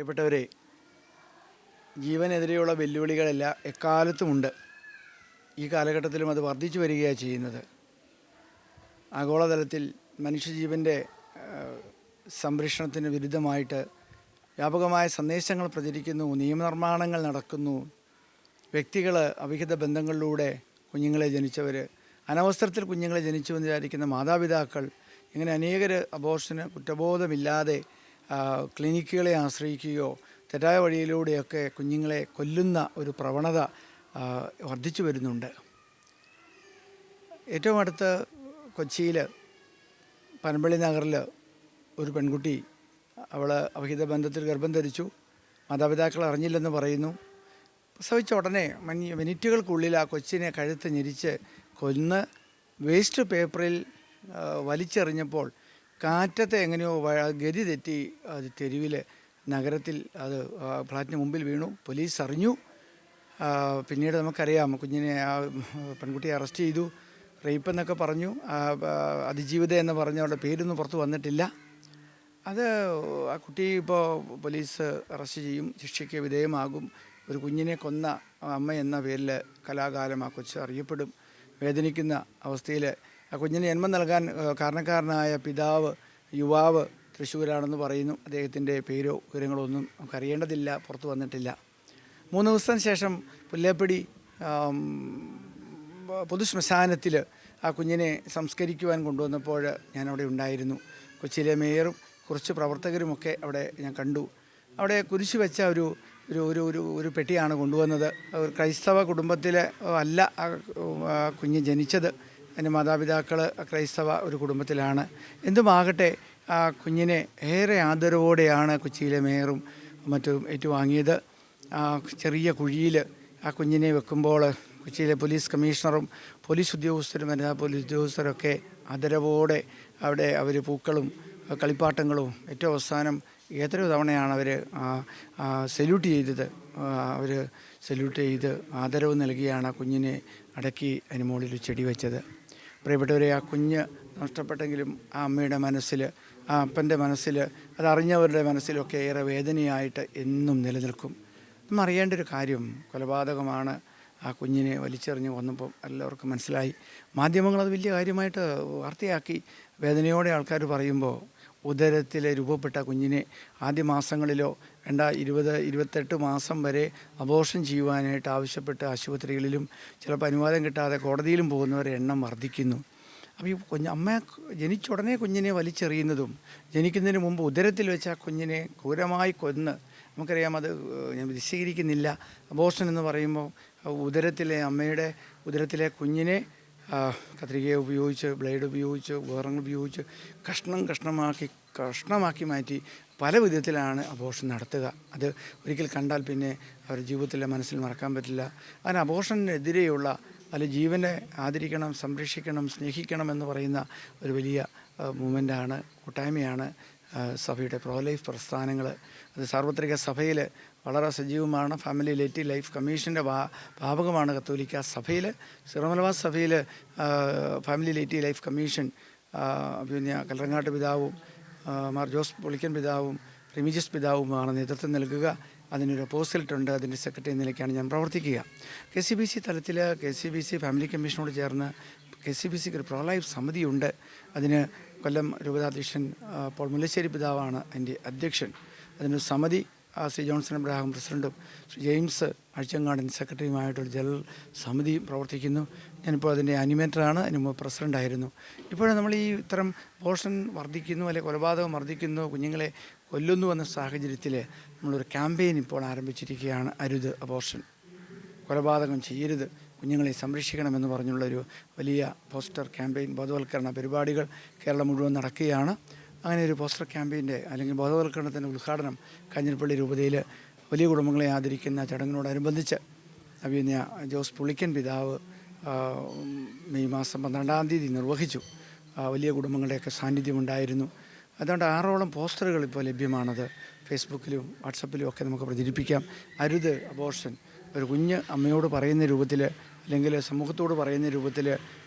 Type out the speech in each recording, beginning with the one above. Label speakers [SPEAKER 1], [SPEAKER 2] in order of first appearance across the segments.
[SPEAKER 1] പ്രിയപ്പെട്ടവരെ, ജീവനെതിരെയുള്ള വെല്ലുവിളികളെല്ലാം എക്കാലത്തുമുണ്ട്. ഈ കാലഘട്ടത്തിലും അത് വർദ്ധിച്ചു വരികയാണ് ചെയ്യുന്നത്. ആഗോളതലത്തിൽ മനുഷ്യജീവൻ്റെ സംരക്ഷണത്തിന് വിരുദ്ധമായിട്ട് വ്യാപകമായ സന്ദേശങ്ങൾ പ്രചരിക്കുന്നു, നിയമനിർമ്മാണങ്ങൾ നടക്കുന്നു. വ്യക്തികൾ അവിഹിത ബന്ധങ്ങളിലൂടെ കുഞ്ഞുങ്ങളെ ജനിച്ചവർ, അനവസരത്തിൽ കുഞ്ഞുങ്ങളെ ജനിച്ചു എന്ന് വിചാരിക്കുന്ന മാതാപിതാക്കൾ, ഇങ്ങനെ അനേകർ അബോർഷന് കുറ്റബോധമില്ലാതെ ക്ലിനിക്കുകളെ ആശ്രയിക്കുകയോ തെറ്റായ വഴിയിലൂടെയൊക്കെ കുഞ്ഞുങ്ങളെ കൊല്ലുന്ന ഒരു പ്രവണത വർദ്ധിച്ചു വരുന്നുണ്ട്. ഏറ്റവും അടുത്ത് കൊച്ചിയിൽ പനമ്പള്ളി നഗറിൽ ഒരു പെൺകുട്ടി, അവൾ അവിഹിത ബന്ധത്തിൽ ഗർഭം ധരിച്ചു. മാതാപിതാക്കൾ അറിഞ്ഞില്ലെന്ന് പറയുന്നു. പ്രസവിച്ച ഉടനെ മിനിറ്റുകൾക്കുള്ളിൽ ആ കൊച്ചിനെ കഴുത്ത് ഞെരിച്ച് കൊന്ന് വേസ്റ്റ് പേപ്പറിൽ വലിച്ചെറിഞ്ഞപ്പോൾ കാറ്റത്തെ എങ്ങനെയോ ഗതി തെറ്റി അത് തെരുവിൽ നഗരത്തിൽ അത് ഫ്ലാറ്റിന് മുമ്പിൽ വീണു. പോലീസ് അറിഞ്ഞു. പിന്നീട് നമുക്കറിയാം, കുഞ്ഞിനെ ആ പെൺകുട്ടിയെ അറസ്റ്റ് ചെയ്തു. റേപ്പ് എന്നൊക്കെ പറഞ്ഞു. അതിജീവിത എന്ന് പറഞ്ഞ അവളുടെ പേരൊന്നും പുറത്ത് വന്നിട്ടില്ല. അത് ആ കുട്ടി ഇപ്പോൾ പോലീസ് അറസ്റ്റ് ചെയ്യും, ശിക്ഷയ്ക്ക് വിധേയമാകും. ഒരു കുഞ്ഞിനെ കൊന്ന അമ്മ എന്ന പേരിൽ കലാകാലം ആ കൊച്ച് അറിയപ്പെടും. വേദനിക്കുന്ന അവസ്ഥയിൽ ആ കുഞ്ഞിന് ജന്മം നൽകാൻ കാരണക്കാരനായ പിതാവ്, യുവാവ് തൃശ്ശൂരാണെന്ന് പറയുന്നു. അദ്ദേഹത്തിൻ്റെ പേരോ വിവരങ്ങളോ ഒന്നും നമുക്കറിയേണ്ടതില്ല, പുറത്തു വന്നിട്ടില്ല. 3 ദിവസത്തിന് ശേഷം പുല്ലേപ്പടി പൊതുശ്മശാനത്തിൽ ആ കുഞ്ഞിനെ സംസ്കരിക്കുവാൻ കൊണ്ടുവന്നപ്പോൾ ഞാനവിടെ ഉണ്ടായിരുന്നു. കൊച്ചിയിലെ മേയറും കുറച്ച് പ്രവർത്തകരുമൊക്കെ അവിടെ ഞാൻ കണ്ടു. അവിടെ കുരിശ് വെച്ച ഒരു ഒരു ഒരു ഒരു ഒരു പെട്ടിയാണ് കൊണ്ടുവന്നത്. ഒരു ക്രൈസ്തവ കുടുംബത്തിൽ അല്ല ആ കുഞ്ഞ് ജനിച്ചത്. എൻ്റെ മാതാപിതാക്കൾ ക്രൈസ്തവ ഒരു കുടുംബത്തിലാണ്. എന്തുമാകട്ടെ, ആ കുഞ്ഞിനെ ഏറെ ആദരവോടെയാണ് കൊച്ചിയിലെ മേയറും മറ്റും ഏറ്റുവാങ്ങിയത്. ആ ചെറിയ കുഴിയിൽ ആ കുഞ്ഞിനെ വെക്കുമ്പോൾ കൊച്ചിയിലെ പോലീസ് കമ്മീഷണറും പോലീസ് ഉദ്യോഗസ്ഥരും വനിതാ പോലീസ് ഉദ്യോഗസ്ഥരൊക്കെ ആദരവോടെ അവിടെ അവർ പൂക്കളും കളിപ്പാട്ടങ്ങളും ഏറ്റവും അവസാനം എത്രയോ തവണയാണ് അവർ സല്യൂട്ട് ചെയ്തത്. അവർ സല്യൂട്ട് ചെയ്ത് ആദരവ് നൽകിയാണ് ആ കുഞ്ഞിനെ അടക്കി അതിന് മുകളിൽ ചെടി വെച്ചത്. പ്രിയപ്പെട്ടവരെ, ആ കുഞ്ഞ് നഷ്ടപ്പെട്ടെങ്കിലും ആ അമ്മയുടെ മനസ്സിൽ, ആ അപ്പൻ്റെ മനസ്സിൽ, അതറിഞ്ഞവരുടെ മനസ്സിലൊക്കെ ഏറെ വേദനയായിട്ട് എന്നും നിലനിൽക്കും. നമ്മൾ അറിയേണ്ട ഒരു കാര്യം, കൊലപാതകമാണ്. ആ കുഞ്ഞിനെ വലിച്ചെറിഞ്ഞ് കൊന്നപ്പം എല്ലാവർക്കും മനസ്സിലായി. മാധ്യമങ്ങളത് വലിയ കാര്യമായിട്ട് വാർത്തയാക്കി വേദനയോടെ ആൾക്കാർ പറയുമ്പോൾ, ഉദരത്തിൽ രൂപപ്പെട്ട കുഞ്ഞിനെ ആദ്യ മാസങ്ങളിലോ 28 മാസം വരെ അബോർഷൻ ചെയ്യുവാനായിട്ട് ആവശ്യപ്പെട്ട് ആശുപത്രികളിലും ചിലപ്പോൾ അനുവാദം കിട്ടാതെ കോടതിയിലും പോകുന്നവരുടെ എണ്ണം വർദ്ധിക്കുന്നു. അപ്പോൾ ഈ അമ്മ ജനിച്ച ഉടനെ കുഞ്ഞിനെ വലിച്ചെറിയുന്നതും ജനിക്കുന്നതിന് മുമ്പ് ഉദരത്തിൽ വെച്ച ആ കുഞ്ഞിനെ ക്രൂരമായി കൊന്ന്, നമുക്കറിയാം, അത് ഞാൻ വിശദീകരിക്കുന്നില്ല. അബോർഷൻ എന്ന് പറയുമ്പോൾ അമ്മയുടെ ഉദരത്തിലെ കുഞ്ഞിനെ കത്രിക ഉപയോഗിച്ച്, ബ്ലേഡ് ഉപയോഗിച്ച്, ഉപകരണങ്ങൾ ഉപയോഗിച്ച് കഷ്ണമാക്കി മാറ്റി പല വിധത്തിലാണ് അബോർഷൻ നടത്തുക. അത് ഒരിക്കൽ കണ്ടാൽ പിന്നെ അവരുടെ ജീവിതത്തിലെ മനസ്സിൽ മറക്കാൻ പറ്റില്ല. അങ്ങനെ അബോർഷനെതിരെയുള്ള ജീവനെ ആദരിക്കണം, സംരക്ഷിക്കണം, സ്നേഹിക്കണം എന്ന് പറയുന്ന ഒരു വലിയ മൂവ്മെൻ്റാണ്, കൂട്ടായ്മയാണ് സഭയുടെ പ്രോ ലൈഫ് പ്രസ്ഥാനങ്ങൾ. അത് സാർവത്രിക സഭയിൽ വളരെ സജീവമാണ്. ഫാമിലി ലെറ്റി ലൈഫ് കമ്മീഷൻ്റെ ഭാഗമാണ് കത്തോലിക്ക സഭയിൽ. സിറോ മലബാർ സഭയിൽ ഫാമിലി ലെറ്റി ലൈഫ് കമ്മീഷൻ പിന്നെ കല്ലറങ്ങാട്ട് പിതാവും മാർ ജോസ് പുളിക്കൻ പിതാവും റിമിജിയസ് പിതാവുമാണ് നേതൃത്വം നൽകുക. അതിനൊരു അപ്പോസിലിട്ടുണ്ട്. അതിൻ്റെ സെക്രട്ടറി എന്ന നിലയ്ക്കാണ് ഞാൻ പ്രവർത്തിക്കുക. KCBC തലത്തിൽ KCBC ഫാമിലി കമ്മീഷനോട് ചേർന്ന് KCBC ഒരു പ്രോ ലൈഫ് സമിതിയുണ്ട്. അതിന് കൊല്ലം രൂപതാധ്യക്ഷൻ പോൾ മുല്ലശ്ശേരി പിതാവാണ് അതിൻ്റെ അധ്യക്ഷൻ. അതിനൊരു സമിതി ശ്രീ ജോൺസൺ അബ്രഹാം പ്രസിഡൻറ്റും ശ്രീ ജെയിംസ് അഴിച്ചങ്ങാടൻ സെക്രട്ടറിയുമായിട്ടൊരു ജനറൽ സമിതി പ്രവർത്തിക്കുന്നു. ഞാനിപ്പോൾ അതിൻ്റെ അനിമേറ്ററാണ്, അതിന് മുമ്പ് പ്രസിഡൻ്റായിരുന്നു. ഇപ്പോഴും നമ്മൾ ഈ ഇത്തരം അബോർഷൻ വർദ്ധിക്കുന്നു, അല്ലെങ്കിൽ കൊലപാതകം വർദ്ധിക്കുന്നു, കുഞ്ഞുങ്ങളെ കൊല്ലുന്നു എന്ന സാഹചര്യത്തിൽ നമ്മളൊരു ക്യാമ്പയിൻ ഇപ്പോൾ ആരംഭിച്ചിരിക്കുകയാണ്. അരുത് അബോർഷൻ, കൊലപാതകം ചെയ്യരുത്, കുഞ്ഞുങ്ങളെ സംരക്ഷിക്കണമെന്ന് പറഞ്ഞുള്ളൊരു വലിയ പോസ്റ്റർ ക്യാമ്പയിൻ, ബോധവൽക്കരണ പരിപാടികൾ കേരളം മുഴുവൻ നടക്കുകയാണ്. അങ്ങനെ ഒരു പോസ്റ്റർ ക്യാമ്പയിൻ്റെ അല്ലെങ്കിൽ ബോധവൽക്കരണത്തിൻ്റെ ഉദ്ഘാടനം കാഞ്ഞിരപ്പള്ളി രൂപതയിൽ വലിയ കുടുംബങ്ങളെ ആദരിക്കുന്ന ചടങ്ങിനോടനുബന്ധിച്ച് അഭിനയ ജോസ് പുളിക്കൻ പിതാവ് മെയ് മാസം 12-ാം തീയതി നിർവഹിച്ചു. വലിയ കുടുംബങ്ങളുടെയൊക്കെ സാന്നിധ്യമുണ്ടായിരുന്നു. അതുകൊണ്ട് 6ഓളം പോസ്റ്ററുകൾ ഇപ്പോൾ ലഭ്യമാണത്. ഫേസ്ബുക്കിലും വാട്സപ്പിലും ഒക്കെ നമുക്ക് പ്രചരിപ്പിക്കാം. അരുത് അബോർഷൻ, ഒരു കുഞ്ഞ് അമ്മയോട് പറയുന്ന രൂപത്തിൽ, അല്ലെങ്കിൽ സമൂഹത്തോട് പറയുന്ന രൂപത്തിൽ,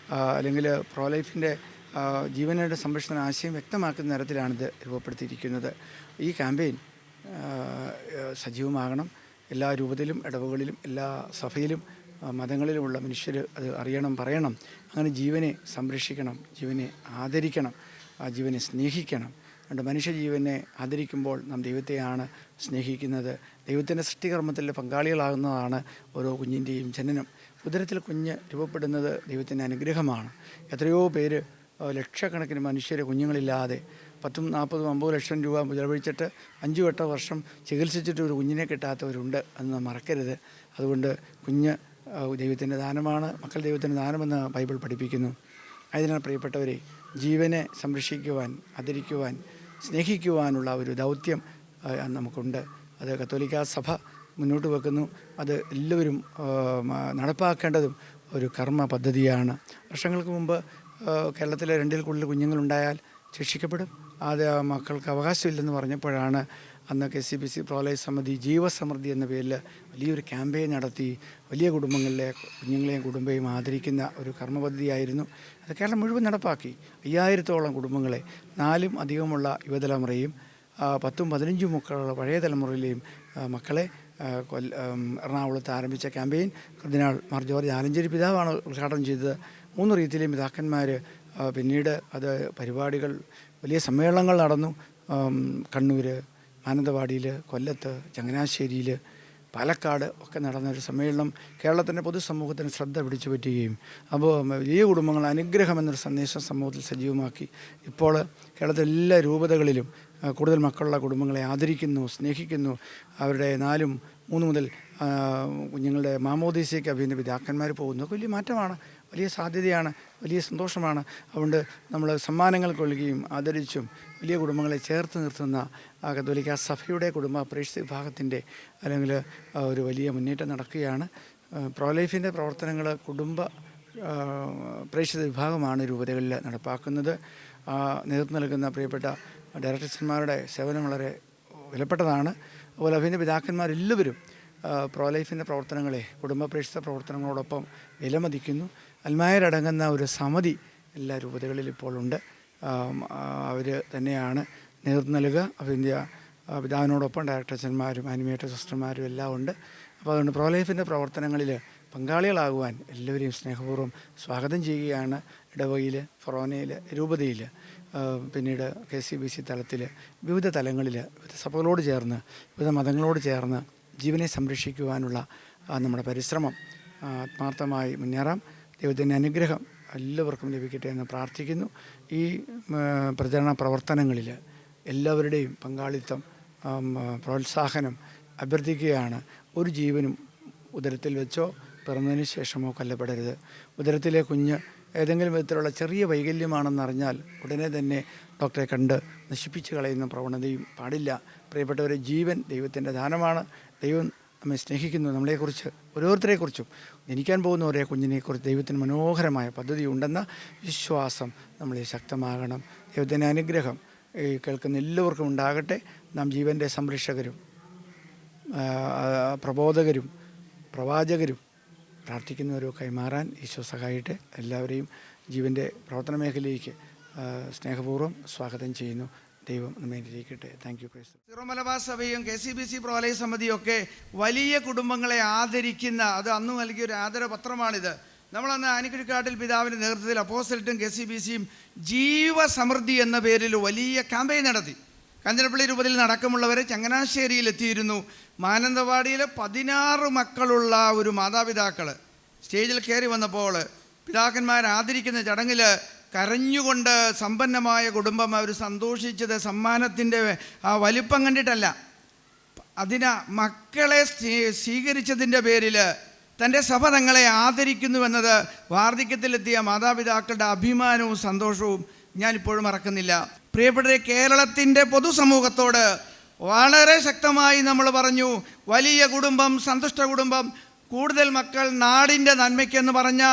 [SPEAKER 1] അല്ലെങ്കിൽ പ്രോ ലൈഫിൻ്റെ ജീവനുടെ സംരക്ഷണ ആശയം വ്യക്തമാക്കുന്ന തരത്തിലാണിത് രൂപപ്പെടുത്തിയിരിക്കുന്നത്. ഈ ക്യാമ്പയിൻ സജീവമാകണം. എല്ലാ രൂപത്തിലും ഇടവകളിലും എല്ലാ സഭയിലും മതങ്ങളിലുമുള്ള മനുഷ്യർ അത് അറിയണം, പറയണം. അങ്ങനെ ജീവനെ സംരക്ഷിക്കണം, ജീവനെ ആദരിക്കണം, ആ ജീവനെ സ്നേഹിക്കണം. അതുകൊണ്ട് മനുഷ്യജീവനെ ആദരിക്കുമ്പോൾ നാം ദൈവത്തെയാണ് സ്നേഹിക്കുന്നത്. ദൈവത്തിൻ്റെ സൃഷ്ടികർമ്മത്തിൽ പങ്കാളികളാകുന്നതാണ് ഓരോ കുഞ്ഞിൻ്റെയും ജനനം. ഉദരത്തിൽ കുഞ്ഞ് രൂപപ്പെടുന്നത് ദൈവത്തിൻ്റെ അനുഗ്രഹമാണ്. എത്രയോ പേര്, ലക്ഷക്കണക്കിന് മനുഷ്യർ കുഞ്ഞുങ്ങളില്ലാതെ 10, 40, 50 ലക്ഷം രൂപ ചിലവഴിച്ചിട്ട് 5-8 വർഷം ചികിത്സിച്ചിട്ട് ഒരു കുഞ്ഞിനെ കിട്ടാത്തവരുണ്ട്. അത് നാം മറക്കരുത്. അതുകൊണ്ട് കുഞ്ഞ് ദൈവത്തിൻ്റെ ദാനമാണ്, മക്കൾ ദൈവത്തിൻ്റെ ദാനമെന്ന് ബൈബിൾ പഠിപ്പിക്കുന്നു. അതിനാൽ പ്രിയപ്പെട്ടവരെ, ജീവനെ സംരക്ഷിക്കുവാൻ, ആദരിക്കുവാൻ, സ്നേഹിക്കുവാനുള്ള ഒരു ദൗത്യം നമുക്കുണ്ട്. അത് കത്തോലിക്കാ സഭ മുന്നോട്ട് വെക്കുന്നു. അത് എല്ലാവരും നടപ്പാക്കേണ്ടതും ഒരു കർമ്മ പദ്ധതിയാണ്. വർഷങ്ങൾക്ക് മുമ്പ് കേരളത്തിലെ 2-ൽ കൂടുതൽ കുഞ്ഞുങ്ങളുണ്ടായാൽ ശിക്ഷിക്കപ്പെടും, അത് മക്കൾക്ക് അവകാശമില്ലെന്ന് പറഞ്ഞപ്പോഴാണ് അന്ന് KCBC പ്രോലൈഫ് സമിതി ജീവസമൃദ്ധി എന്ന പേരിൽ വലിയൊരു ക്യാമ്പയിൻ നടത്തി വലിയ കുടുംബങ്ങളിലെ കുഞ്ഞുങ്ങളെയും കുടുംബയും ആദരിക്കുന്ന ഒരു കർമ്മപദ്ധതിയായിരുന്നു. അത് കേരളം മുഴുവൻ നടപ്പാക്കി. 5000-ഓളം കുടുംബങ്ങളെ, 4-ലും അധികമുള്ള യുവതലമുറയും 10-ഉം 15-ഉം മക്കളുള്ള പഴയ തലമുറയിലെയും മക്കളെ എറണാകുളത്ത് ആരംഭിച്ച ക്യാമ്പയിൻ കർദിനാൾ മാർ ജോർജ് ആലഞ്ചേരി പിതാവാണ് ഉദ്ഘാടനം ചെയ്തത്. 3 റീത്തിലെയും പിതാക്കന്മാർ പിന്നീട് അത് പരിപാടികൾ, വലിയ സമ്മേളനങ്ങൾ നടന്നു. കണ്ണൂർ, മാനന്തവാടിയിൽ, കൊല്ലത്ത്, ചങ്ങനാശ്ശേരിയിൽ, പാലക്കാട് ഒക്കെ നടന്നൊരു സമ്മേളനം കേരളത്തിൻ്റെ പൊതുസമൂഹത്തിന് ശ്രദ്ധ പിടിച്ചു പറ്റുകയും അപ്പോൾ വലിയ കുടുംബങ്ങൾ അനുഗ്രഹം എന്നൊരു സന്ദേശം സമൂഹത്തിൽ സജീവമാക്കി. ഇപ്പോൾ കേരളത്തിലെ എല്ലാ രൂപതകളിലും കൂടുതൽ മക്കളുള്ള കുടുംബങ്ങളെ ആദരിക്കുന്നു, സ്നേഹിക്കുന്നു. അവരുടെ 4-ഉം 3 മുതൽ കുഞ്ഞുങ്ങളുടെ മാമോദീസയ്ക്ക് അഭിനയ പിതാക്കന്മാർ പോകുന്നു. വലിയ മാറ്റമാണ്, വലിയ സാധ്യതയാണ്, വലിയ സന്തോഷമാണ്. അതുകൊണ്ട് നമ്മൾ സമ്മാനങ്ങൾ കൊള്ളുകയും ആദരിച്ചും വലിയ കുടുംബങ്ങളെ ചേർത്ത് നിർത്തുന്ന കത്തോലിക്കാ സഭയുടെ കുടുംബ പ്രേക്ഷിത വിഭാഗത്തിൻ്റെ അല്ലെങ്കിൽ ഒരു വലിയ മുന്നേറ്റം നടക്കുകയാണ്. പ്രോലൈഫിൻ്റെ പ്രവർത്തനങ്ങൾ കുടുംബ പ്രേക്ഷിത വിഭാഗമാണ് രൂപതകളിൽ നടപ്പാക്കുന്നത്. നേതൃത്വം നൽകുന്ന പ്രിയപ്പെട്ട ഡയറക്ടർമാരുടെ സേവനം വളരെ വിലപ്പെട്ടതാണ്. അതുപോലെ അഭിനയ പിതാക്കന്മാരെല്ലാവരും പ്രോലൈഫിൻ്റെ പ്രവർത്തനങ്ങളെ, കുടുംബ പ്രേക്ഷിത പ്രവർത്തനങ്ങളോടൊപ്പം വിലമതിക്കുന്നു. അൽമായരടങ്ങുന്ന ഒരു സമിതി എല്ലാ രൂപതകളിലും ഇപ്പോൾ ഉണ്ട്. അവർ തന്നെയാണ് നേതൃത്വം നൽകുക. അതിൻ്റെ പിതാവിനോടൊപ്പം ഡയറക്ടർമാരും ആനിമേറ്റർ സിസ്റ്റർമാരും എല്ലാം ഉണ്ട്. അപ്പോൾ അതുകൊണ്ട് പ്രോലൈഫിൻ്റെ പ്രവർത്തനങ്ങളിൽ പങ്കാളികളാകുവാൻ എല്ലാവരെയും സ്നേഹപൂർവ്വം സ്വാഗതം ചെയ്യുകയാണ്. ഇടവകയിൽ, ഫൊറോനയിൽ, രൂപതയിൽ, പിന്നീട് KCBC തലത്തിൽ, വിവിധ തലങ്ങളിൽ, വിവിധ സഭകളോട് ചേർന്ന്, വിവിധ മതങ്ങളോട് ചേർന്ന് ജീവനെ സംരക്ഷിക്കുവാനുള്ള നമ്മുടെ പരിശ്രമം ആത്മാർത്ഥമായി മുന്നേറാം. ദൈവത്തിൻ്റെ അനുഗ്രഹം എല്ലാവർക്കും ലഭിക്കട്ടെ എന്ന് പ്രാർത്ഥിക്കുന്നു. ഈ പ്രചരണ പ്രവർത്തനങ്ങളിൽ എല്ലാവരുടെയും പങ്കാളിത്തം, പ്രോത്സാഹനം അഭ്യർത്ഥിക്കുകയാണ്. ഒരു ജീവനും ഉദരത്തിൽ വെച്ചോ പിറന്നതിന് ശേഷമോ കൊല്ലപ്പെടരുത്. ഉദരത്തിലെ കുഞ്ഞ് ഏതെങ്കിലും വിധത്തിലുള്ള ചെറിയ വൈകല്യമാണെന്നറിഞ്ഞാൽ ഉടനെ തന്നെ ഡോക്ടറെ കണ്ട് നശിപ്പിച്ച് കളയുന്ന പ്രവണതയും പാടില്ല. പ്രിയപ്പെട്ടവരെ, ജീവൻ ദൈവത്തിൻ്റെ ദാനമാണ്. ദൈവം നമ്മെ സ്നേഹിക്കുന്നു. നമ്മളെക്കുറിച്ച്, ഓരോരുത്തരെക്കുറിച്ചും, ജനിക്കാൻ പോകുന്ന ഒരേ കുഞ്ഞിനെക്കുറിച്ച് ദൈവത്തിന് മനോഹരമായ പദ്ധതി ഉണ്ടെന്ന വിശ്വാസം നമ്മളെ ശക്തമാകണം. ദൈവത്തിൻ്റെ അനുഗ്രഹം ഈ കേൾക്കുന്ന എല്ലാവർക്കും ഉണ്ടാകട്ടെ. നാം ജീവൻ്റെ സംരക്ഷകരും പ്രബോധകരും പ്രവാചകരും പ്രാർത്ഥിക്കുന്നവരും കൈമാറാൻ ഈശോ സഹായിട്ടെ. എല്ലാവരെയും ജീവൻ്റെ പ്രവർത്തന മേഖലയിലേക്ക് സ്നേഹപൂർവ്വം സ്വാഗതം ചെയ്യുന്നു. ദൈവം നമ്മെ ഇരിക്കട്ടെ. Thank you.
[SPEAKER 2] സിറോ മലബാർ സഭയും KCBC പ്രോലൈഫ് സമിതിയൊക്കെ വലിയ കുടുംബങ്ങളെ ആദരിക്കുന്ന, അത് അന്ന് നൽകിയൊരു ആദരപത്രമാണിത്. നമ്മളന്ന് ആനിക്കുഴിക്കാട്ടിൽ പിതാവിൻ്റെ നേതൃത്വത്തിൽ അപ്പോസ്റ്റലേറ്റും KCBCയും ജീവസമൃദ്ധി എന്ന പേരിൽ വലിയ ക്യാമ്പയിൻ നടത്തി. കാഞ്ഞിരപ്പള്ളി രൂപതയിൽ അടക്കമുള്ളവരെ ചങ്ങനാശ്ശേരിയിൽ എത്തിയിരുന്നു. മാനന്തവാടിയിൽ 16 മക്കളുള്ള ഒരു മാതാപിതാക്കൾ സ്റ്റേജിൽ കയറി വന്നപ്പോൾ പിതാക്കന്മാർ ആദരിക്കുന്ന ചടങ്ങിൽ കരഞ്ഞുകൊണ്ട് സമ്പന്നമായ കുടുംബം അവർ സന്തോഷിച്ചത് സമ്മാനത്തിൻ്റെ ആ വലിപ്പം കണ്ടിട്ടല്ല, മക്കളെ സ്വീകരിച്ചതിൻ്റെ പേരിൽ തൻ്റെ സഭ തങ്ങളെ ആദരിക്കുന്നുവെന്നത് വാർദ്ധക്യത്തിലെത്തിയ മാതാപിതാക്കളുടെ അഭിമാനവും സന്തോഷവും ഞാനിപ്പോഴും മറക്കുന്നില്ല. പ്രിയപ്പെട്ടവരെ, കേരളത്തിൻ്റെ പൊതുസമൂഹത്തോട് വളരെ ശക്തമായി നമ്മൾ പറഞ്ഞു, വലിയ കുടുംബം, സന്തുഷ്ട കുടുംബം, കൂടുതൽ മക്കൾ, നാടിൻ്റെ നന്മയ്ക്കെന്ന് പറഞ്ഞ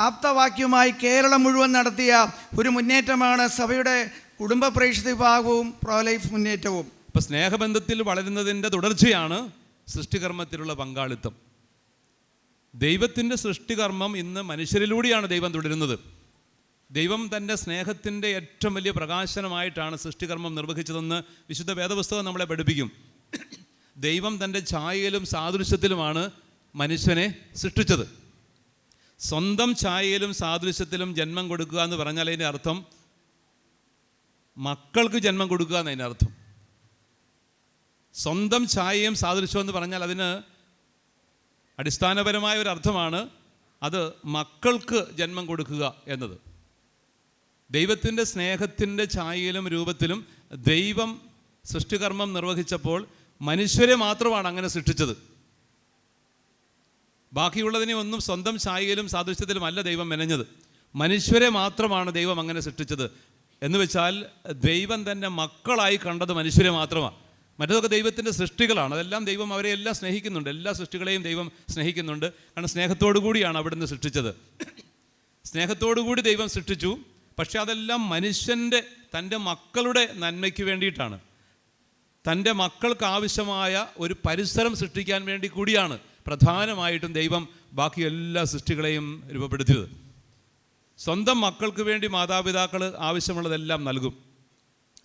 [SPEAKER 2] ആപ്തവാക്യവുമായി കേരളം മുഴുവൻ നടത്തിയ ഒരു മുന്നേറ്റമാണ് സഭയുടെ കുടുംബ പ്രേക്ഷിത വിഭാഗവും പ്രോലൈഫ് മുന്നേറ്റവും.
[SPEAKER 3] ഇപ്പം സ്നേഹബന്ധത്തിൽ വളരുന്നതിൻ്റെ തുടർച്ചയാണ് സൃഷ്ടികർമ്മത്തിലുള്ള പങ്കാളിത്തം. ദൈവത്തിൻ്റെ സൃഷ്ടികർമ്മം ഇന്ന് മനുഷ്യരിലൂടെയാണ് ദൈവം തുടരുന്നത്. ദൈവം തൻ്റെ സ്നേഹത്തിൻ്റെ ഏറ്റവും വലിയ പ്രകാശനമായിട്ടാണ് സൃഷ്ടികർമ്മം നിർവഹിച്ചതെന്ന് വിശുദ്ധ വേദപുസ്തകം നമ്മളെ പഠിപ്പിക്കും. ദൈവം തൻ്റെ ഛായയിലും സാദൃശ്യത്തിലുമാണ് മനുഷ്യനെ സൃഷ്ടിച്ചത്. സ്വന്തം ഛായയിലും സാദൃശ്യത്തിലും ജന്മം കൊടുക്കുക എന്ന് പറഞ്ഞാൽ അതിൻ്റെ അർത്ഥം മക്കൾക്ക് ജന്മം കൊടുക്കുക എന്നതിൻ്റെ അർത്ഥം. സ്വന്തം ഛായയും സാദൃശ്യം എന്ന് പറഞ്ഞാൽ അതിന് അടിസ്ഥാനപരമായ ഒരു അർത്ഥമാണ് അത് മക്കൾക്ക് ജന്മം കൊടുക്കുക എന്നത്. ദൈവത്തിൻ്റെ സ്നേഹത്തിൻ്റെ ഛായയിലും രൂപത്തിലും ദൈവം സൃഷ്ടികർമ്മം നിർവഹിച്ചപ്പോൾ മനുഷ്യരെ മാത്രമാണ് അങ്ങനെ സൃഷ്ടിച്ചത്. ബാക്കിയുള്ളതിനെ ഒന്നും സ്വന്തം ഛായയിലും സാദൃശ്യത്തിലും അല്ല ദൈവം മെനഞ്ഞത്. മനുഷ്യരെ മാത്രമാണ് ദൈവം അങ്ങനെ സൃഷ്ടിച്ചത്. എന്ന് വെച്ചാൽ ദൈവം തൻ്റെ മക്കളായി കണ്ടത് മനുഷ്യരെ മാത്രമാണ്. മറ്റതൊക്കെ ദൈവത്തിൻ്റെ സൃഷ്ടികളാണ്. അതെല്ലാം ദൈവം അവരെ എല്ലാം സ്നേഹിക്കുന്നുണ്ട്. എല്ലാ സൃഷ്ടികളെയും ദൈവം സ്നേഹിക്കുന്നുണ്ട്. കാരണം സ്നേഹത്തോടു കൂടിയാണ് അവിടുന്ന് സൃഷ്ടിച്ചത്. സ്നേഹത്തോടു കൂടി ദൈവം സൃഷ്ടിച്ചു. പക്ഷെ അതെല്ലാം മനുഷ്യൻ്റെ തൻ്റെ മക്കളുടെ നന്മയ്ക്ക് വേണ്ടിയിട്ടാണ്. തൻ്റെ മക്കൾക്ക് ആവശ്യമായ ഒരു പരിസരം സൃഷ്ടിക്കാൻ വേണ്ടി കൂടിയാണ് പ്രധാനമായിട്ടും ദൈവം ബാക്കി എല്ലാ സൃഷ്ടികളെയും രൂപപ്പെടുത്തിയത്. സ്വന്തം മക്കൾക്ക് വേണ്ടി മാതാപിതാക്കൾ ആവശ്യമുള്ളതെല്ലാം നൽകും.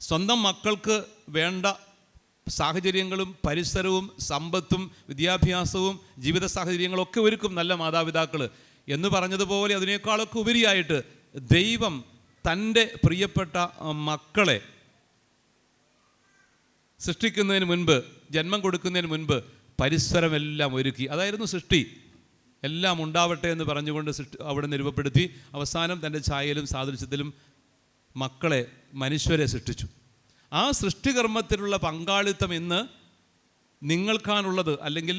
[SPEAKER 3] സ്വന്തം മക്കൾക്ക് വേണ്ട സാഹചര്യങ്ങളും പരിസരവും സമ്പത്തും വിദ്യാഭ്യാസവും ജീവിത സാഹചര്യങ്ങളൊക്കെ ഒരുക്കും നല്ല മാതാപിതാക്കൾ. എന്ന് പറഞ്ഞതുപോലെ അതിനേക്കാളൊക്കെ ഉപരിയായിട്ട് ദൈവം തൻ്റെ പ്രിയപ്പെട്ട മക്കളെ സൃഷ്ടിക്കുന്നതിന് മുൻപ്, ജന്മം കൊടുക്കുന്നതിന് മുൻപ് പരിസരമെല്ലാം ഒരുക്കി. അതായിരുന്നു സൃഷ്ടി. എല്ലാം ഉണ്ടാവട്ടെ എന്ന് പറഞ്ഞുകൊണ്ട് അവിടെ രൂപപ്പെടുത്തി അവസാനം തൻ്റെ ഛായയിലും സാദൃശ്യത്തിലും മക്കളെ, മനുഷ്യരെ സൃഷ്ടിച്ചു. ആ സൃഷ്ടികർമ്മത്തിലുള്ള പങ്കാളിത്തം ഇന്ന് നിങ്ങൾക്കാണുള്ളത്. അല്ലെങ്കിൽ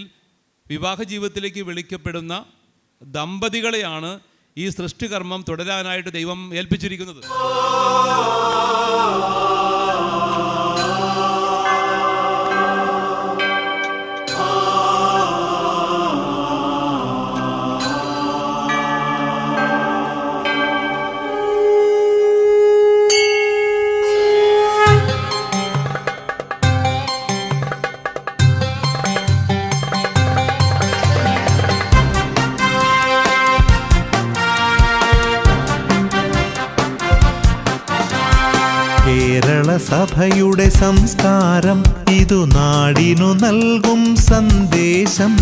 [SPEAKER 3] വിവാഹ ജീവിതത്തിലേക്ക് വിളിക്കപ്പെടുന്ന ദമ്പതികളെയാണ് ഈ സൃഷ്ടികർമ്മം തുടരാനായിട്ട് ദൈവം ഏൽപ്പിച്ചിരിക്കുന്നത്.
[SPEAKER 4] കേരള സഭയുടെ സംസ്കാരം ഇതു നാടിനു നൽകും സന്ദേശം.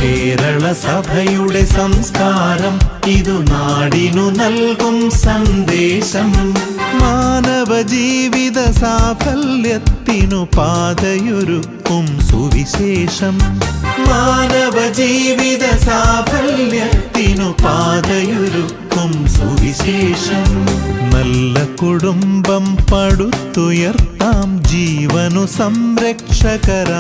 [SPEAKER 4] കേരള സഭയുടെ സംസ്കാരം ഇതു നാടിനു നൽകും സന്ദേശം. മാനവ ജീവിത സാഫല്യത്തിനു പാതയൊരുക്കും സുവിശേഷം. മാനവ ജീവിത സാഫല്യത്തിനു പാതയൊരുക്കും സുവിശേഷം. നല്ല കുടുംബം പടുത്തുയർത്താം, ജീവനു സംരക്ഷകരാകാം.